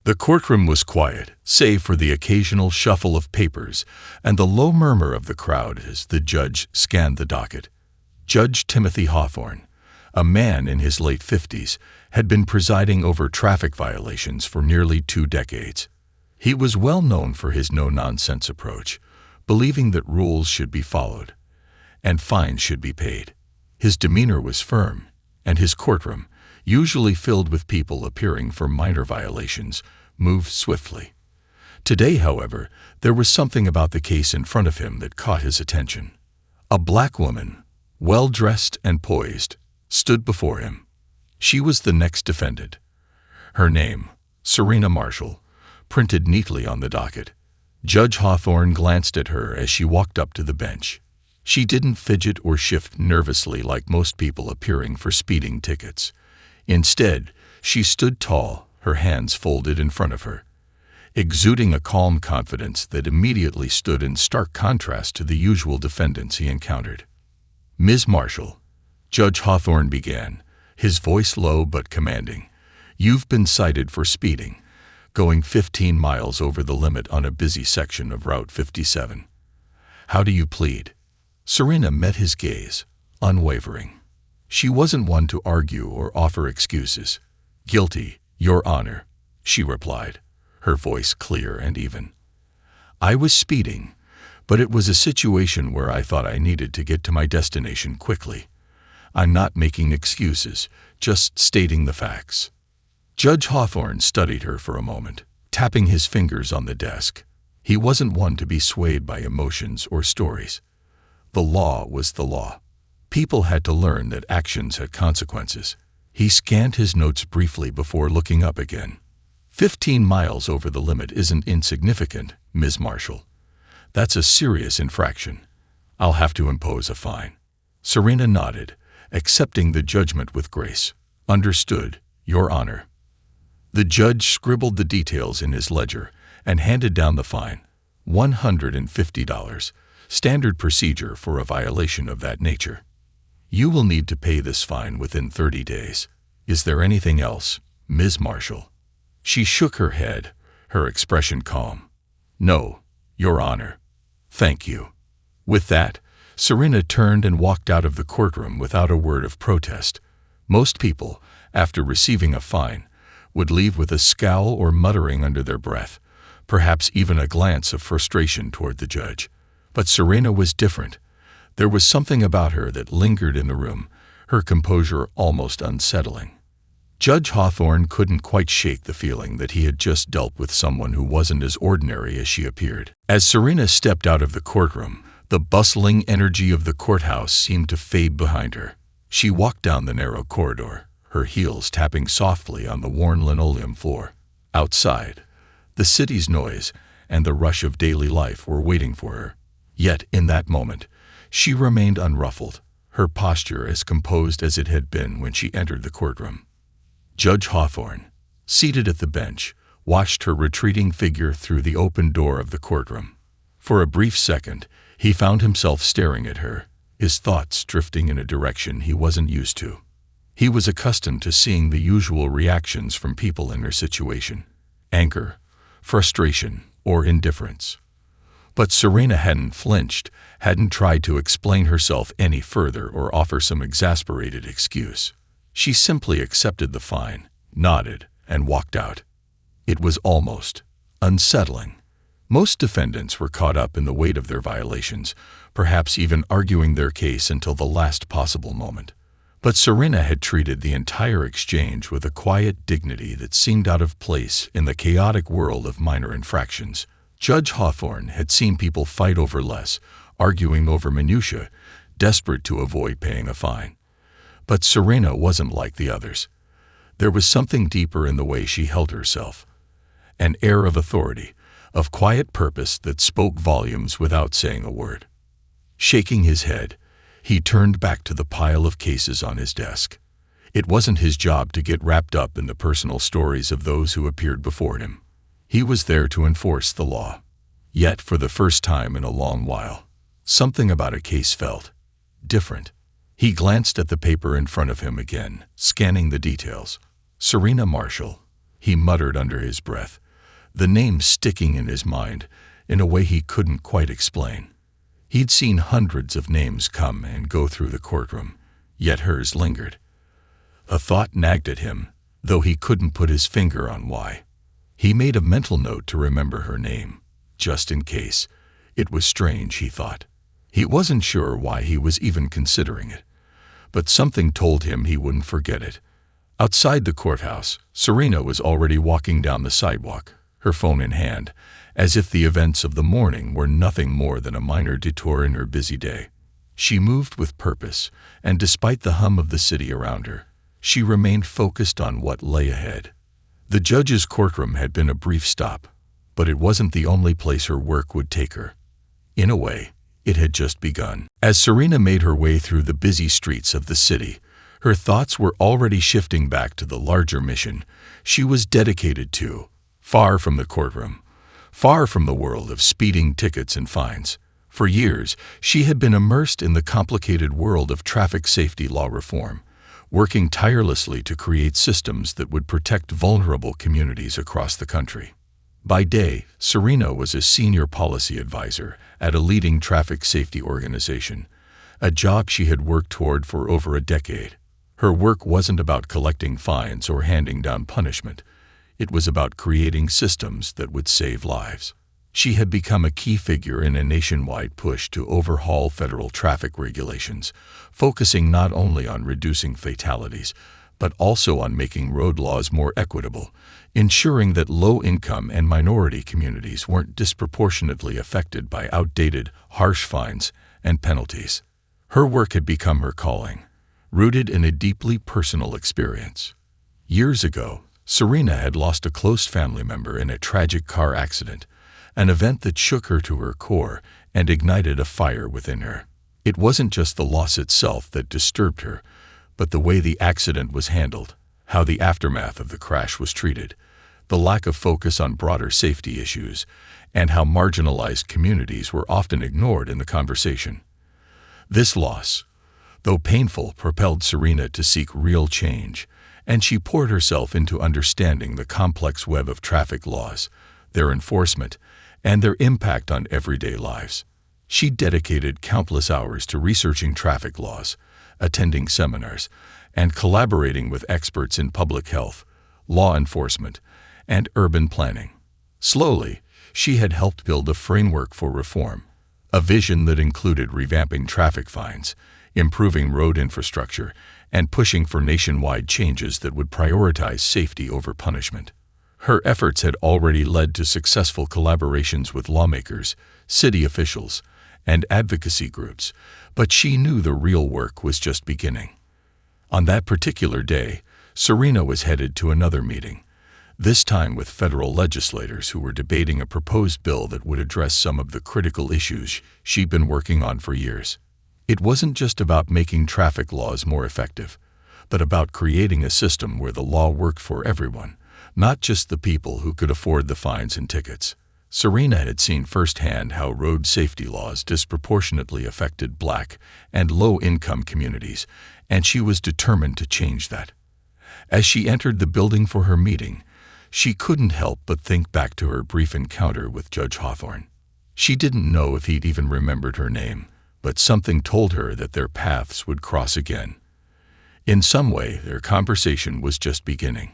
The courtroom was quiet, save for the occasional shuffle of papers and the low murmur of the crowd as the judge scanned the docket. Judge Timothy Hawthorne, a man in his late 50s, had been presiding over traffic violations for nearly 2 decades. He was well known for his no-nonsense approach, believing that rules should be followed and fines should be paid. His demeanor was firm, and his courtroom, usually filled with people appearing for minor violations, moved swiftly. Today, however, there was something about the case in front of him that caught his attention. A black woman, well-dressed and poised, stood before him. She was the next defendant. Her name, Serena Marshall, printed neatly on the docket. Judge Hawthorne glanced at her as she walked up to the bench. She didn't fidget or shift nervously like most people appearing for speeding tickets. Instead, she stood tall, her hands folded in front of her, exuding a calm confidence that immediately stood in stark contrast to the usual defendants he encountered. "Ms. Marshall," Judge Hawthorne began, his voice low but commanding, "you've been cited for speeding, going 15 miles over the limit on a busy section of Route 57. How do you plead?" Serena met his gaze, unwavering. She wasn't one to argue or offer excuses. "Guilty, Your Honor," she replied, her voice clear and even. "I was speeding, but it was a situation where I thought I needed to get to my destination quickly. I'm not making excuses, just stating the facts." Judge Hawthorne studied her for a moment, tapping his fingers on the desk. He wasn't one to be swayed by emotions or stories. The law was the law. People had to learn that actions had consequences. He scanned his notes briefly before looking up again. 15 miles over the limit isn't insignificant, Ms. Marshall. That's a serious infraction. I'll have to impose a fine." Serena nodded, accepting the judgment with grace. "Understood, Your Honor." The judge scribbled the details in his ledger and handed down the fine, $150, standard procedure for a violation of that nature. "You will need to pay this fine within 30 days. Is there anything else, Ms. Marshall?" She shook her head, her expression calm. "No, Your Honor. Thank you." With that, Serena turned and walked out of the courtroom without a word of protest. Most people, after receiving a fine, would leave with a scowl or muttering under their breath, perhaps even a glance of frustration toward the judge. But Serena was different. There was something about her that lingered in the room, her composure almost unsettling. Judge Hawthorne couldn't quite shake the feeling that he had just dealt with someone who wasn't as ordinary as she appeared. As Serena stepped out of the courtroom, the bustling energy of the courthouse seemed to fade behind her. She walked down the narrow corridor, her heels tapping softly on the worn linoleum floor. Outside, the city's noise and the rush of daily life were waiting for her. Yet, in that moment, she remained unruffled, her posture as composed as it had been when she entered the courtroom. Judge Hawthorne, seated at the bench, watched her retreating figure through the open door of the courtroom. For a brief second, he found himself staring at her, his thoughts drifting in a direction he wasn't used to. He was accustomed to seeing the usual reactions from people in her situation: anger, frustration, or indifference. But Serena hadn't flinched, hadn't tried to explain herself any further or offer some exasperated excuse. She simply accepted the fine, nodded, and walked out. It was almost unsettling. Most defendants were caught up in the weight of their violations, perhaps even arguing their case until the last possible moment. But Serena had treated the entire exchange with a quiet dignity that seemed out of place in the chaotic world of minor infractions. Judge Hawthorne had seen people fight over less, arguing over minutiae, desperate to avoid paying a fine. But Serena wasn't like the others. There was something deeper in the way she held herself, an air of authority, of quiet purpose that spoke volumes without saying a word. Shaking his head, he turned back to the pile of cases on his desk. It wasn't his job to get wrapped up in the personal stories of those who appeared before him. He was there to enforce the law. Yet, for the first time in a long while, something about a case felt different. He glanced at the paper in front of him again, scanning the details. Serena Marshall. he muttered under his breath, the name sticking in his mind in a way he couldn't quite explain. He'd seen hundreds of names come and go through the courtroom, yet hers lingered. A thought nagged at him, though he couldn't put his finger on why. He made a mental note to remember her name, just in case. It was strange, he thought. He wasn't sure why he was even considering it, but something told him he wouldn't forget it. Outside the courthouse, Serena was already walking down the sidewalk, her phone in hand, as if the events of the morning were nothing more than a minor detour in her busy day. She moved with purpose, and despite the hum of the city around her, she remained focused on what lay ahead. The judge's courtroom had been a brief stop, but it wasn't the only place her work would take her. In a way, it had just begun. As Serena made her way through the busy streets of the city, her thoughts were already shifting back to the larger mission she was dedicated to, far from the courtroom, far from the world of speeding tickets and fines. For years, she had been immersed in the complicated world of traffic safety law reform, working tirelessly to create systems that would protect vulnerable communities across the country. By day, Serena was a senior policy advisor at a leading traffic safety organization, a job she had worked toward for over a decade. Her work wasn't about collecting fines or handing down punishment. It was about creating systems that would save lives. She had become a key figure in a nationwide push to overhaul federal traffic regulations, focusing not only on reducing fatalities, but also on making road laws more equitable, ensuring that low-income and minority communities weren't disproportionately affected by outdated, harsh fines and penalties. Her work had become her calling, rooted in a deeply personal experience. Years ago, Serena had lost a close family member in a tragic car accident, an event that shook her to her core and ignited a fire within her. It wasn't just the loss itself that disturbed her, but the way the accident was handled, how the aftermath of the crash was treated, the lack of focus on broader safety issues, and how marginalized communities were often ignored in the conversation. This loss, though painful, propelled Serena to seek real change, and she poured herself into understanding the complex web of traffic laws, their enforcement, and their impact on everyday lives. She dedicated countless hours to researching traffic laws, attending seminars, and collaborating with experts in public health, law enforcement, and urban planning. Slowly, she had helped build a framework for reform, a vision that included revamping traffic fines, improving road infrastructure, and pushing for nationwide changes that would prioritize safety over punishment. Her efforts had already led to successful collaborations with lawmakers, city officials, and advocacy groups, but she knew the real work was just beginning. On that particular day, Serena was headed to another meeting, this time with federal legislators who were debating a proposed bill that would address some of the critical issues she'd been working on for years. It wasn't just about making traffic laws more effective, but about creating a system where the law worked for everyone, not just the people who could afford the fines and tickets. Serena had seen firsthand how road safety laws disproportionately affected Black and low-income communities, and she was determined to change that. As she entered the building for her meeting, she couldn't help but think back to her brief encounter with Judge Hawthorne. She didn't know if he'd even remembered her name, but something told her that their paths would cross again. In some way, their conversation was just beginning,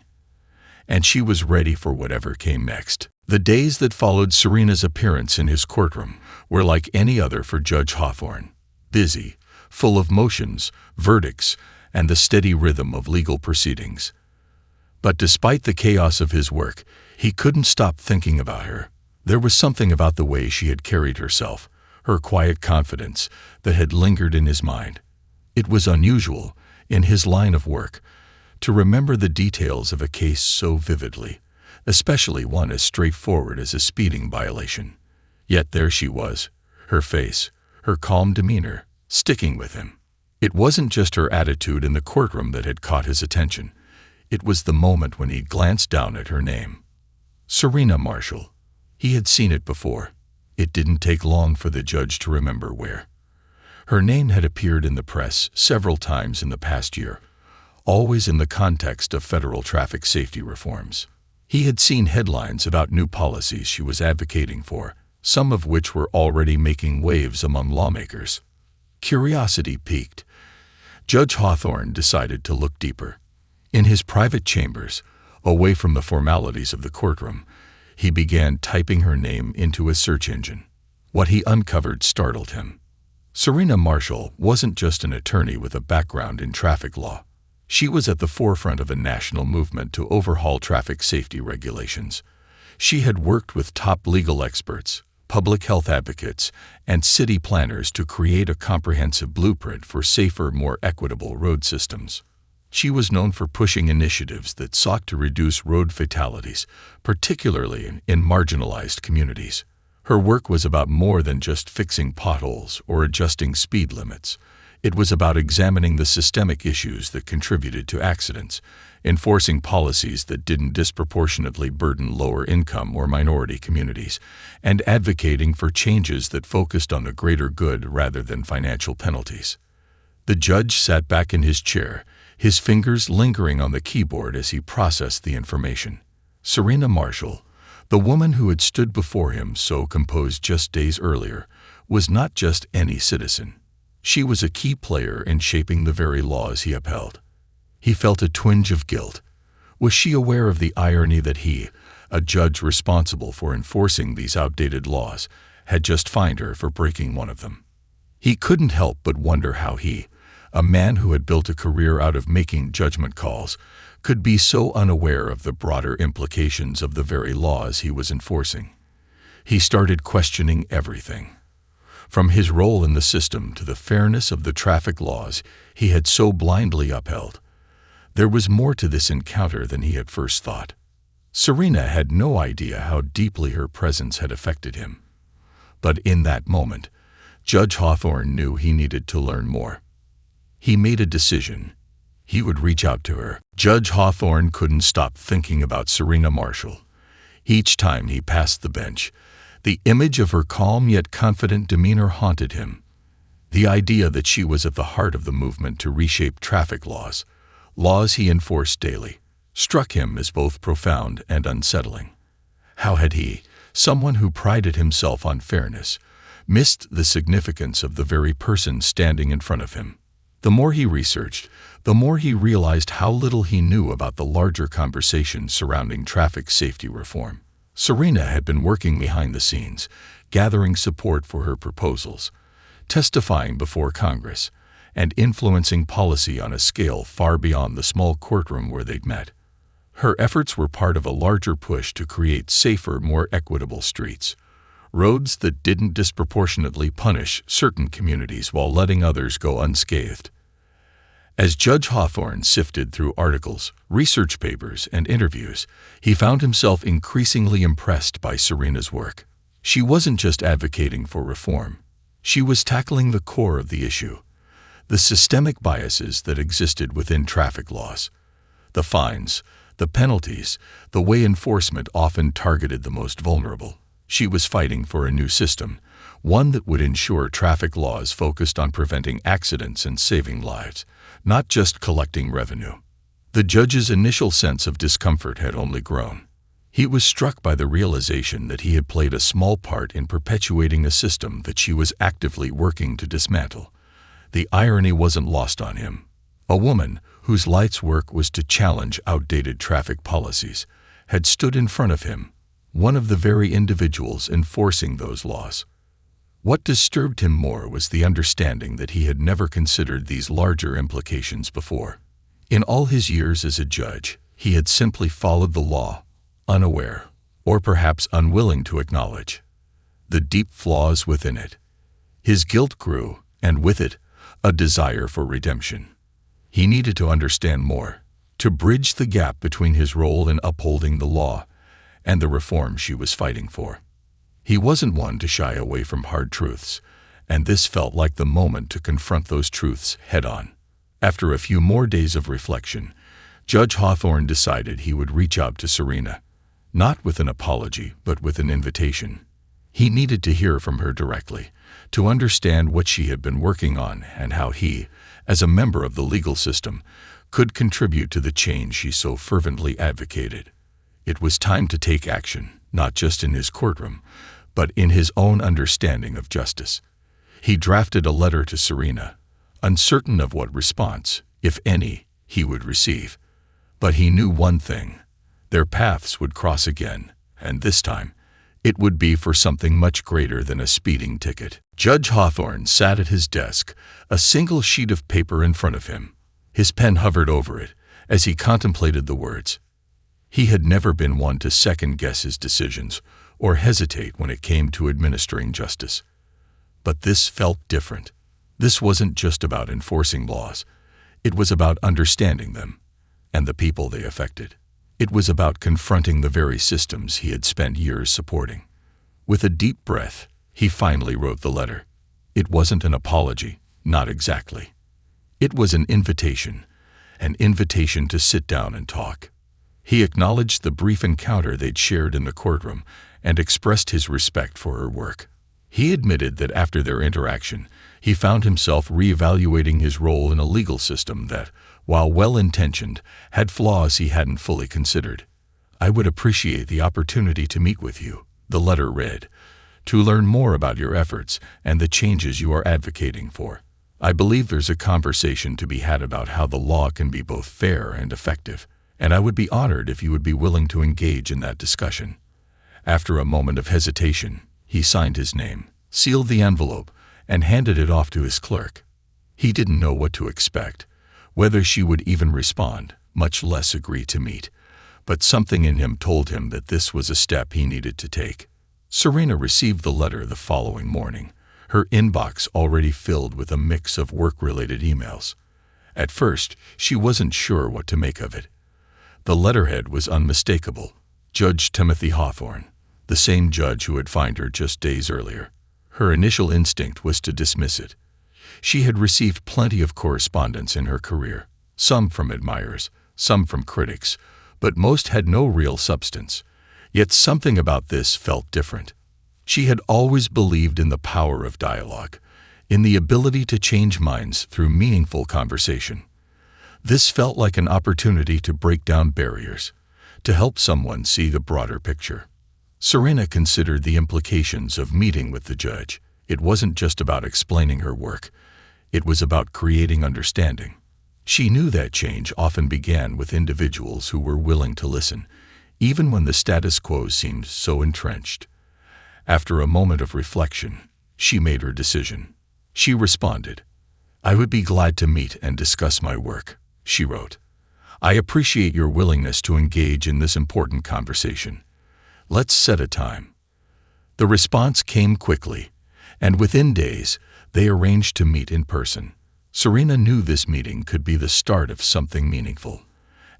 and she was ready for whatever came next. The days that followed Serena's appearance in his courtroom were like any other for Judge Hawthorne, busy, full of motions, verdicts, and the steady rhythm of legal proceedings. But despite the chaos of his work, he couldn't stop thinking about her. There was something about the way she had carried herself, her quiet confidence, that had lingered in his mind. It was unusual, in his line of work, to remember the details of a case so vividly, especially one as straightforward as a speeding violation. Yet there she was, her face, her calm demeanor, sticking with him. It wasn't just her attitude in the courtroom that had caught his attention. It was the moment when he glanced down at her name. Serena Marshall. He had seen it before. It didn't take long for the judge to remember where. Her name had appeared in the press several times in the past year, always in the context of federal traffic safety reforms. He had seen headlines about new policies she was advocating for, some of which were already making waves among lawmakers. Curiosity piqued. Judge Hawthorne decided to look deeper. In his private chambers, away from the formalities of the courtroom, he began typing her name into a search engine. What he uncovered startled him. Serena Marshall wasn't just an attorney with a background in traffic law. She was at the forefront of a national movement to overhaul traffic safety regulations. She had worked with top legal experts, public health advocates, and city planners to create a comprehensive blueprint for safer, more equitable road systems. She was known for pushing initiatives that sought to reduce road fatalities, particularly in marginalized communities. Her work was about more than just fixing potholes or adjusting speed limits. It was about examining the systemic issues that contributed to accidents, enforcing policies that didn't disproportionately burden lower-income or minority communities, and advocating for changes that focused on the greater good rather than financial penalties. The judge sat back in his chair, his fingers lingering on the keyboard as he processed the information. Serena Marshall, the woman who had stood before him so composed just days earlier, was not just any citizen. She was a key player in shaping the very laws he upheld. He felt a twinge of guilt. Was she aware of the irony that he, a judge responsible for enforcing these outdated laws, had just fined her for breaking one of them? He couldn't help but wonder how he, a man who had built a career out of making judgment calls, could be so unaware of the broader implications of the very laws he was enforcing. He started questioning everything. From his role in the system to the fairness of the traffic laws he had so blindly upheld. There was more to this encounter than he had first thought. Serena had no idea how deeply her presence had affected him. But in that moment, Judge Hawthorne knew he needed to learn more. He made a decision. He would reach out to her. Judge Hawthorne couldn't stop thinking about Serena Marshall. Each time he passed the bench, the image of her calm yet confident demeanor haunted him. The idea that she was at the heart of the movement to reshape traffic laws he enforced daily, struck him as both profound and unsettling. How had he, someone who prided himself on fairness, missed the significance of the very person standing in front of him? The more he researched, the more he realized how little he knew about the larger conversation surrounding traffic safety reform. Serena had been working behind the scenes, gathering support for her proposals, testifying before Congress, and influencing policy on a scale far beyond the small courtroom where they'd met. Her efforts were part of a larger push to create safer, more equitable streets, roads that didn't disproportionately punish certain communities while letting others go unscathed. As Judge Hawthorne sifted through articles, research papers, and interviews, he found himself increasingly impressed by Serena's work. She wasn't just advocating for reform. She was tackling the core of the issue, the systemic biases that existed within traffic laws. The fines, the penalties, the way enforcement often targeted the most vulnerable. She was fighting for a new system, one that would ensure traffic laws focused on preventing accidents and saving lives, not just collecting revenue. The judge's initial sense of discomfort had only grown. He was struck by the realization that he had played a small part in perpetuating a system that she was actively working to dismantle. The irony wasn't lost on him. A woman, whose life's work was to challenge outdated traffic policies, had stood in front of him, one of the very individuals enforcing those laws. What disturbed him more was the understanding that he had never considered these larger implications before. In all his years as a judge, he had simply followed the law, unaware, or perhaps unwilling to acknowledge the deep flaws within it. His guilt grew, and with it, a desire for redemption. He needed to understand more, to bridge the gap between his role in upholding the law and the reform she was fighting for. He wasn't one to shy away from hard truths, and this felt like the moment to confront those truths head-on. After a few more days of reflection, Judge Hawthorne decided he would reach out to Serena, not with an apology, but with an invitation. He needed to hear from her directly, to understand what she had been working on and how he, as a member of the legal system, could contribute to the change she so fervently advocated. It was time to take action, not just in his courtroom, but in his own understanding of justice. He drafted a letter to Serena, uncertain of what response, if any, he would receive. But he knew one thing: their paths would cross again, and this time, it would be for something much greater than a speeding ticket. Judge Hawthorne sat at his desk, a single sheet of paper in front of him. His pen hovered over it as he contemplated the words. He had never been one to second-guess his decisions or hesitate when it came to administering justice. But this felt different. This wasn't just about enforcing laws. It was about understanding them and the people they affected. It was about confronting the very systems he had spent years supporting. With a deep breath, he finally wrote the letter. It wasn't an apology, not exactly. It was an invitation to sit down and talk. He acknowledged the brief encounter they'd shared in the courtroom and expressed his respect for her work. He admitted that after their interaction, he found himself reevaluating his role in a legal system that, while well-intentioned, had flaws he hadn't fully considered. "I would appreciate the opportunity to meet with you," the letter read, "to learn more about your efforts and the changes you are advocating for. I believe there's a conversation to be had about how the law can be both fair and effective, and I would be honored if you would be willing to engage in that discussion." After a moment of hesitation, he signed his name, sealed the envelope, and handed it off to his clerk. He didn't know what to expect, whether she would even respond, much less agree to meet, but something in him told him that this was a step he needed to take. Serena received the letter the following morning, her inbox already filled with a mix of work-related emails. At first, she wasn't sure what to make of it. The letterhead was unmistakable: Judge Timothy Hawthorne, the same judge who had fined her just days earlier. Her initial instinct was to dismiss it. She had received plenty of correspondence in her career, some from admirers, some from critics, but most had no real substance. Yet something about this felt different. She had always believed in the power of dialogue, in the ability to change minds through meaningful conversation. This felt like an opportunity to break down barriers, to help someone see the broader picture. Serena considered the implications of meeting with the judge. It wasn't just about explaining her work. It was about creating understanding. She knew that change often began with individuals who were willing to listen, even when the status quo seemed so entrenched. After a moment of reflection, she made her decision. She responded, "I would be glad to meet and discuss my work," she wrote. "I appreciate your willingness to engage in this important conversation. Let's set a time." The response came quickly, and within days, they arranged to meet in person. Serena knew this meeting could be the start of something meaningful,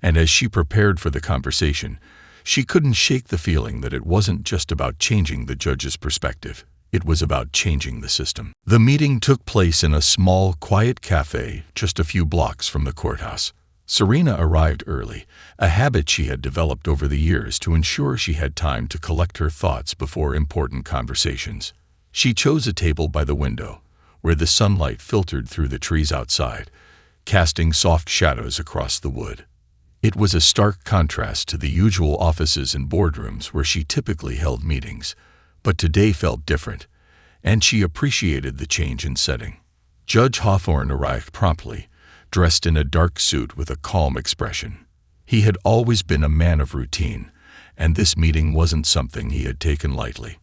and as she prepared for the conversation, she couldn't shake the feeling that it wasn't just about changing the judge's perspective. It was about changing the system. The meeting took place in a small, quiet cafe just a few blocks from the courthouse. Serena arrived early, a habit she had developed over the years to ensure she had time to collect her thoughts before important conversations. She chose a table by the window, where the sunlight filtered through the trees outside, casting soft shadows across the wood. It was a stark contrast to the usual offices and boardrooms where she typically held meetings, but today felt different, and she appreciated the change in setting. Judge Hawthorne arrived promptly, dressed in a dark suit with a calm expression. He had always been a man of routine, and this meeting wasn't something he had taken lightly.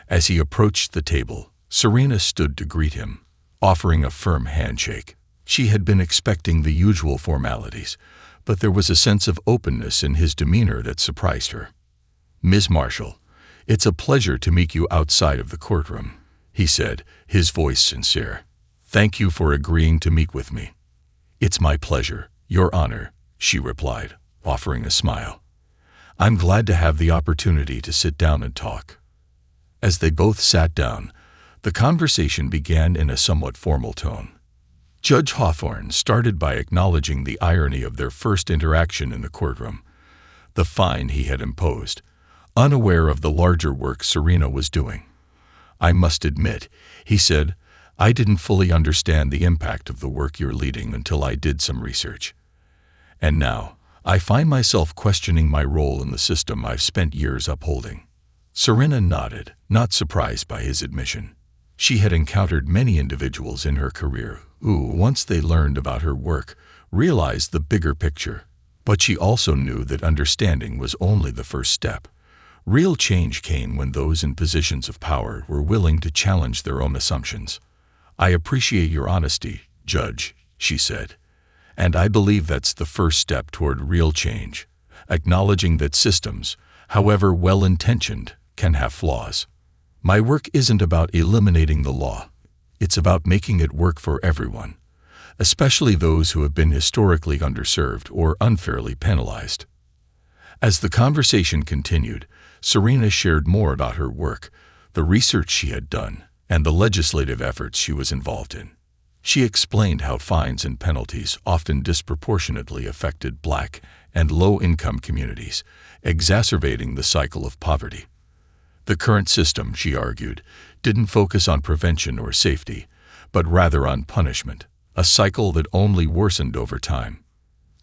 As he approached the table, Serena stood to greet him, offering a firm handshake. She had been expecting the usual formalities, but there was a sense of openness in his demeanor that surprised her. "Ms. Marshall, it's a pleasure to meet you outside of the courtroom," he said, his voice sincere. "Thank you for agreeing to meet with me." "It's my pleasure, Your Honor," she replied, offering a smile. "I'm glad to have the opportunity to sit down and talk." As they both sat down, the conversation began in a somewhat formal tone. Judge Hawthorne started by acknowledging the irony of their first interaction in the courtroom, the fine he had imposed, unaware of the larger work Serena was doing. "I must admit," he said, "I didn't fully understand the impact of the work you're leading until I did some research. And now, I find myself questioning my role in the system I've spent years upholding." Serena nodded, not surprised by his admission. She had encountered many individuals in her career who, once they learned about her work, realized the bigger picture. But she also knew that understanding was only the first step. Real change came when those in positions of power were willing to challenge their own assumptions. "I appreciate your honesty, Judge," she said. "And I believe that's the first step toward real change, acknowledging that systems, however well-intentioned, can have flaws. My work isn't about eliminating the law. It's about making it work for everyone, especially those who have been historically underserved or unfairly penalized." As the conversation continued, Serena shared more about her work, the research she had done, and the legislative efforts she was involved in. She explained how fines and penalties often disproportionately affected Black and low-income communities, exacerbating the cycle of poverty. The current system, she argued, didn't focus on prevention or safety, but rather on punishment, a cycle that only worsened over time.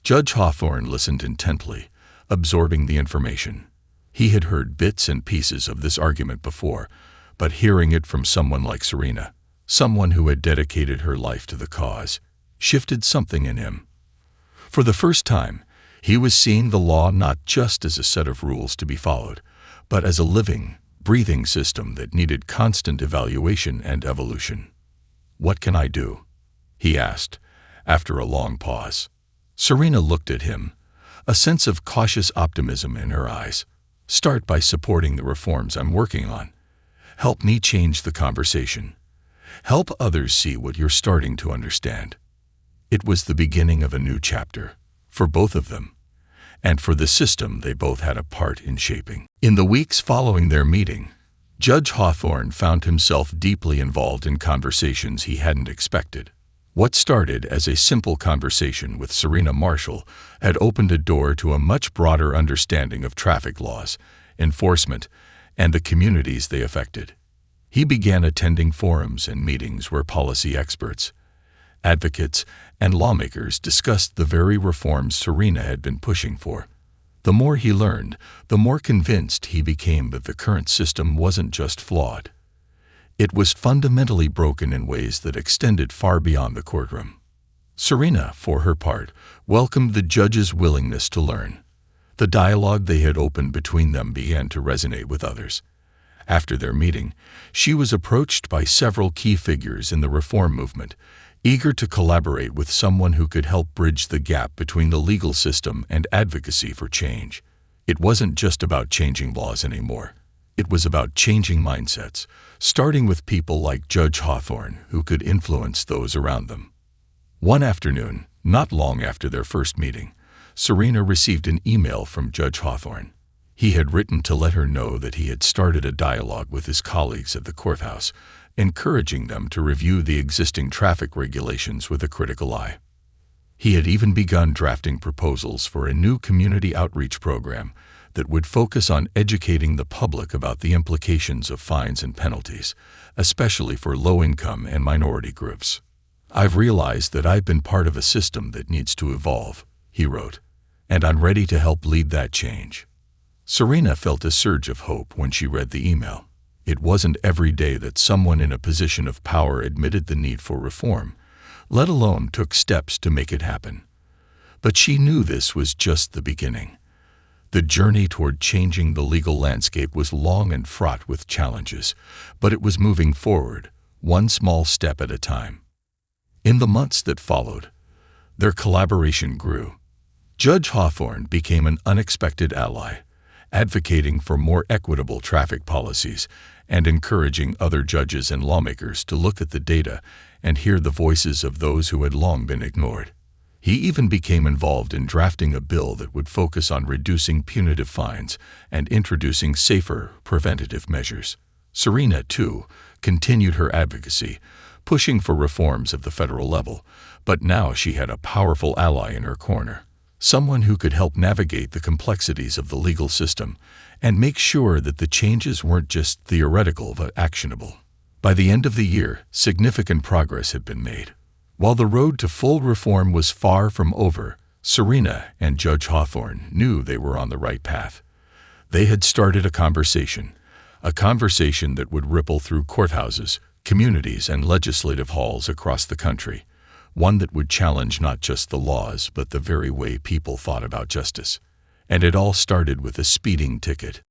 Judge Hawthorne listened intently, absorbing the information. He had heard bits and pieces of this argument before, but hearing it from someone like Serena, someone who had dedicated her life to the cause, shifted something in him. For the first time, he was seeing the law not just as a set of rules to be followed, but as a living, breathing system that needed constant evaluation and evolution. "What can I do?" he asked, after a long pause. Serena looked at him, a sense of cautious optimism in her eyes. "Start by supporting the reforms I'm working on. Help me change the conversation. Help others see what you're starting to understand." It was the beginning of a new chapter, for both of them, and for the system they both had a part in shaping. In the weeks following their meeting, Judge Hawthorne found himself deeply involved in conversations he hadn't expected. What started as a simple conversation with Serena Marshall had opened a door to a much broader understanding of traffic laws, enforcement, and the communities they affected. He began attending forums and meetings where policy experts, advocates, and lawmakers discussed the very reforms Serena had been pushing for. The more he learned, the more convinced he became that the current system wasn't just flawed. It was fundamentally broken in ways that extended far beyond the courtroom. Serena, for her part, welcomed the judge's willingness to learn. The dialogue they had opened between them began to resonate with others. After their meeting, she was approached by several key figures in the reform movement, eager to collaborate with someone who could help bridge the gap between the legal system and advocacy for change. It wasn't just about changing laws anymore. It was about changing mindsets, starting with people like Judge Hawthorne who could influence those around them. One afternoon, not long after their first meeting, Serena received an email from Judge Hawthorne. He had written to let her know that he had started a dialogue with his colleagues at the courthouse, encouraging them to review the existing traffic regulations with a critical eye. He had even begun drafting proposals for a new community outreach program that would focus on educating the public about the implications of fines and penalties, especially for low-income and minority groups. "I've realized that I've been part of a system that needs to evolve," he wrote, "and I'm ready to help lead that change." Serena felt a surge of hope when she read the email. It wasn't every day that someone in a position of power admitted the need for reform, let alone took steps to make it happen. But she knew this was just the beginning. The journey toward changing the legal landscape was long and fraught with challenges, but it was moving forward, one small step at a time. In the months that followed, their collaboration grew. Judge Hawthorne became an unexpected ally, advocating for more equitable traffic policies and encouraging other judges and lawmakers to look at the data and hear the voices of those who had long been ignored. He even became involved in drafting a bill that would focus on reducing punitive fines and introducing safer, preventative measures. Serena, too, continued her advocacy, pushing for reforms at the federal level, but now she had a powerful ally in her corner, someone who could help navigate the complexities of the legal system and make sure that the changes weren't just theoretical but actionable. By the end of the year, significant progress had been made. While the road to full reform was far from over, Serena and Judge Hawthorne knew they were on the right path. They had started a conversation that would ripple through courthouses, communities, and legislative halls across the country, one that would challenge not just the laws but the very way people thought about justice. And it all started with a speeding ticket.